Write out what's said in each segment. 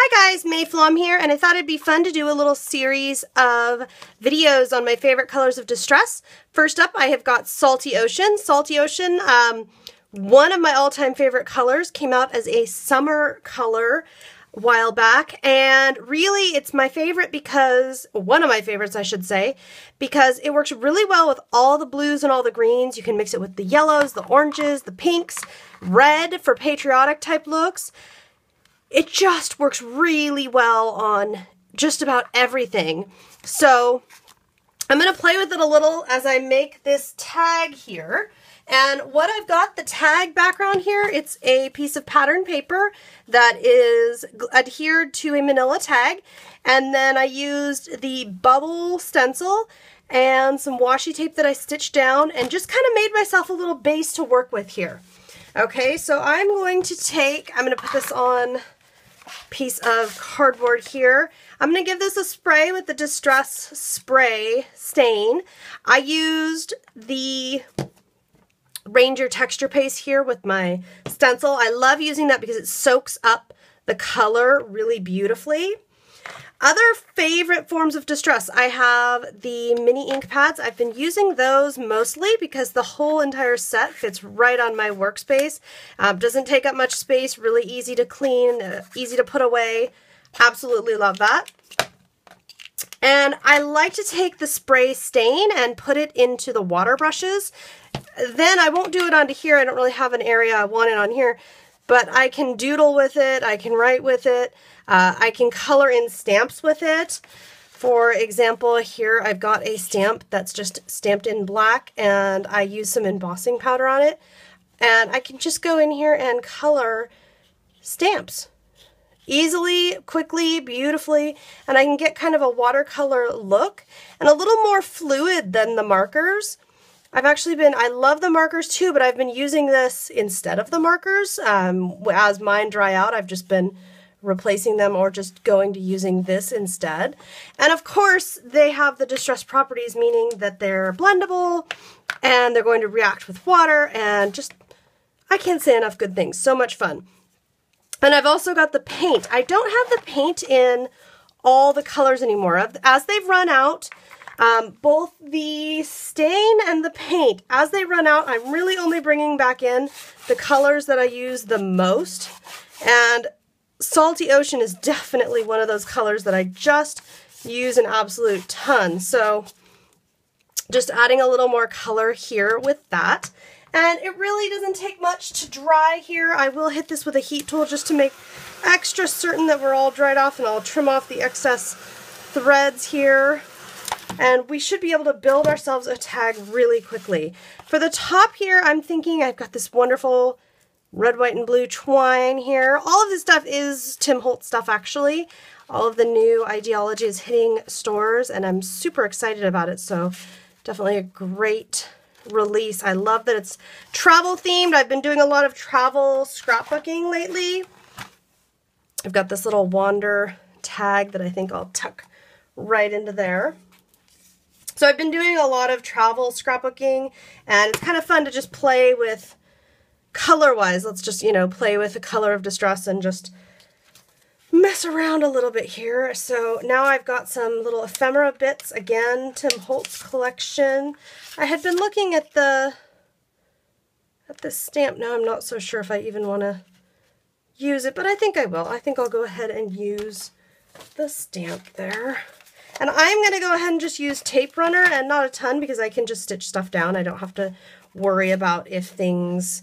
Hi guys, May Flom here, and I thought it'd be fun to do a little series of videos on my favorite colors of distress. First up, I have got Salty Ocean. Salty Ocean, one of my all-time favorite colors, came out as a summer color a while back, and really it's my favorite because, one of my favorites I should say, because it works really well with all the blues and all the greens. You can mix it with the yellows, the oranges, the pinks, red for patriotic type looks. It just works really well on just about everything. So I'm going to play with it a little as I make this tag here. And what I've got, the tag background here, it's a piece of pattern paper that is adhered to a manila tag. And then I used the bubble stencil and some washi tape that I stitched down and just kind of made myself a little base to work with here. Okay, so I'm going to put this on piece of cardboard here. I'm going to give this a spray with the Distress Spray stain. I used the Ranger texture paste here with my stencil. I love using that because it soaks up the color really beautifully. Other favorite forms of distress, I have the mini ink pads. I've been using those mostly because the whole entire set fits right on my workspace. Doesn't take up much space, really easy to clean, easy to put away. Absolutely love that. And I like to take the spray stain and put it into the water brushes. Then I won't do it onto here. I don't really have an area I want it on here. But I can doodle with it, I can write with it, I can color in stamps with it. For example, here I've got a stamp that's just stamped in black and I use some embossing powder on it. And I can just go in here and color stamps easily, quickly, beautifully, and I can get kind of a watercolor look and a little more fluid than the markers. I love the markers too, but I've been using this instead of the markers. As mine dry out, I've just been replacing them or just going to using this instead. And of course, they have the distress properties, meaning that they're blendable and they're going to react with water and just, I can't say enough good things. So much fun. And I've also got the paint. I don't have the paint in all the colors anymore. As they've run out, both the stain and the paint, as they run out, I'm really only bringing back in the colors that I use the most. And Salty Ocean is definitely one of those colors that I just use an absolute ton. So just adding a little more color here with that. And it really doesn't take much to dry here. I will hit this with a heat tool just to make extra certain that we're all dried off, and I'll trim off the excess threads here. And we should be able to build ourselves a tag really quickly. For the top here, I'm thinking I've got this wonderful red, white, and blue twine here. All of this stuff is Tim Holtz stuff, actually. All of the new ideology is hitting stores, and I'm super excited about it. So definitely a great release. I love that it's travel themed. I've been doing a lot of travel scrapbooking lately. I've got this little wander tag that I think I'll tuck right into there. So I've been doing a lot of travel scrapbooking, and it's kind of fun to just play with color-wise. Let's just, play with the color of distress and just mess around a little bit here. So now I've got some little ephemera bits, again, Tim Holtz collection. I had been looking at this stamp. Now I'm not so sure if I even want to use it, but I think I will. I think I'll go ahead and use the stamp there. And I'm going to go ahead and just use tape runner, and not a ton because I can just stitch stuff down. I don't have to worry about if things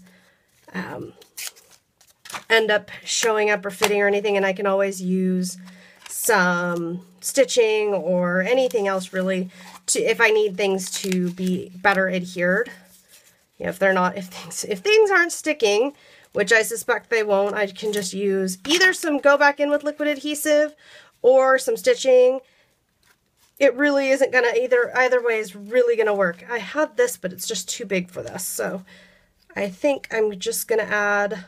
end up showing up or fitting or anything, and I can always use some stitching or anything else really if I need things to be better adhered. If things aren't sticking, which I suspect they won't, I can just use either some go back in with liquid adhesive or some stitching. It really isn't gonna, either way is really gonna work. I have this, but it's just too big for this. So I think I'm just gonna add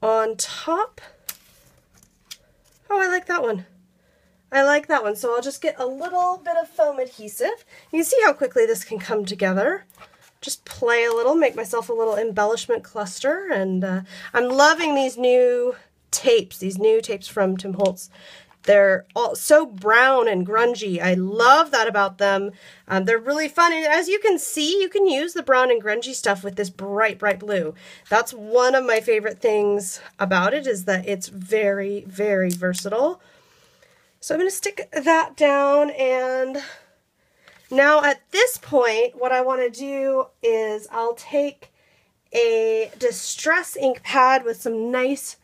on top. Oh, I like that one. I like that one. So I'll just get a little bit of foam adhesive. You can see how quickly this can come together. Just play a little, make myself a little embellishment cluster. And I'm loving these new tapes, these new tapes from Tim Holtz. They're all so brown and grungy. I love that about them. They're really fun. And as you can see, you can use the brown and grungy stuff with this bright, bright blue. That's one of my favorite things about it, is that it's very, very versatile. So I'm going to stick that down, and now at this point, what I want to do is I'll take a Distress ink pad with some nice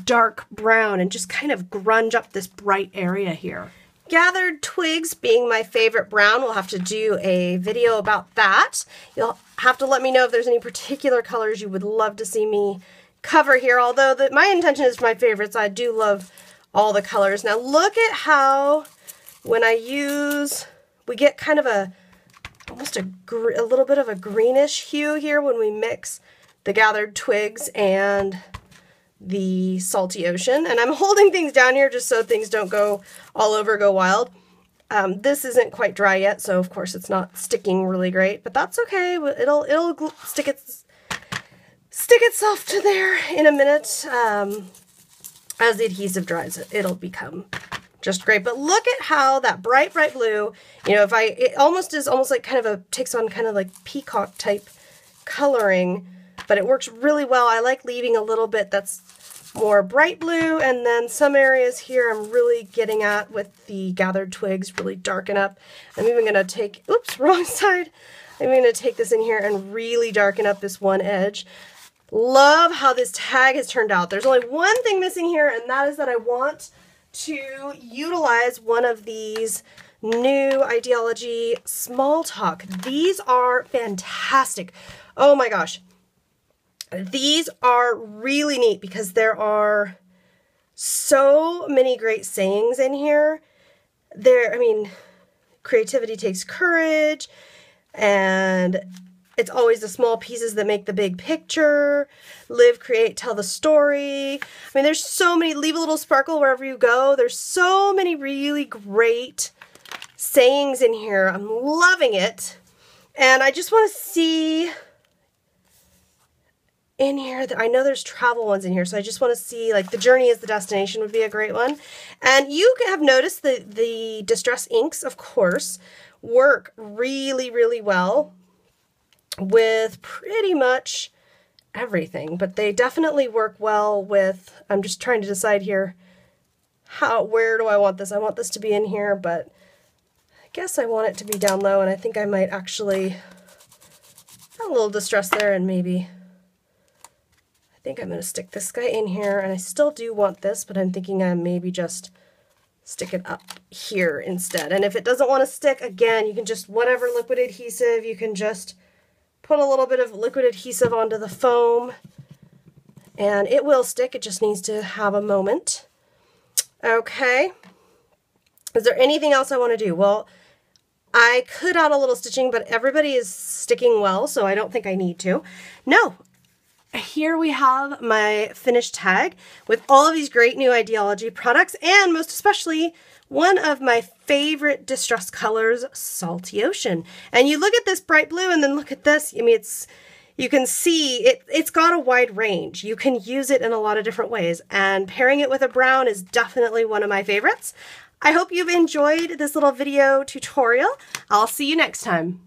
dark brown and just kind of grunge up this bright area here. Gathered Twigs being my favorite brown, we'll have to do a video about that. You'll have to let me know if there's any particular colors you would love to see me cover here, although my intention is my favorites. I do love all the colors. Now look at how when I use, we get kind of almost a little bit of a greenish hue here when we mix the Gathered Twigs and the Salty Ocean. And I'm holding things down here just so things don't go all over, go wild. This isn't quite dry yet, so of course it's not sticking really great, but that's okay. It'll stick itself to there in a minute. As the adhesive dries, it'll become just great. But look at how that bright, bright blue, you know, it almost like kind of takes on kind of like peacock type coloring, but it works really well. I like leaving a little bit that's more bright blue, and then some areas here I'm really getting at with the Gathered Twigs, really darken up. I'm even going to take, oops, wrong side. I'm going to take this in here and really darken up this one edge. Love how this tag has turned out. There's only one thing missing here, and that is that I want to utilize one of these new Ideology Small Talk. These are fantastic. Oh my gosh. These are really neat because there are so many great sayings in here. I mean, creativity takes courage, and it's always the small pieces that make the big picture. Live, create, tell the story. I mean, there's so many. Leave a little sparkle wherever you go. There's so many really great sayings in here. I'm loving it. And I just want to see in here, I know there's travel ones in here, so I just want to see, like, the journey is the destination would be a great one. And you have noticed that the Distress inks, of course, work really, really well with pretty much everything, but they definitely work well with, I'm just trying to decide here, where do I want this? I want this to be in here, but I guess I want it to be down low, and I think I might actually have a little distress there, and maybe, I think I'm going to stick this guy in here, and I still do want this, but I'm thinking I maybe just stick it up here instead. And if it doesn't want to stick, again, you can just, whatever liquid adhesive, you can just put a little bit of liquid adhesive onto the foam, and it will stick. It just needs to have a moment. Okay. Is there anything else I want to do? Well, I could add a little stitching, but everybody is sticking well, so I don't think I need to. No. Here we have my finished tag with all of these great new Ideology products, and most especially one of my favorite distress colors, Salty Ocean. And you look at this bright blue and then look at this. I mean, you can see it's got a wide range. You can use it in a lot of different ways, and pairing it with a brown is definitely one of my favorites. I hope you've enjoyed this little video tutorial. I'll see you next time.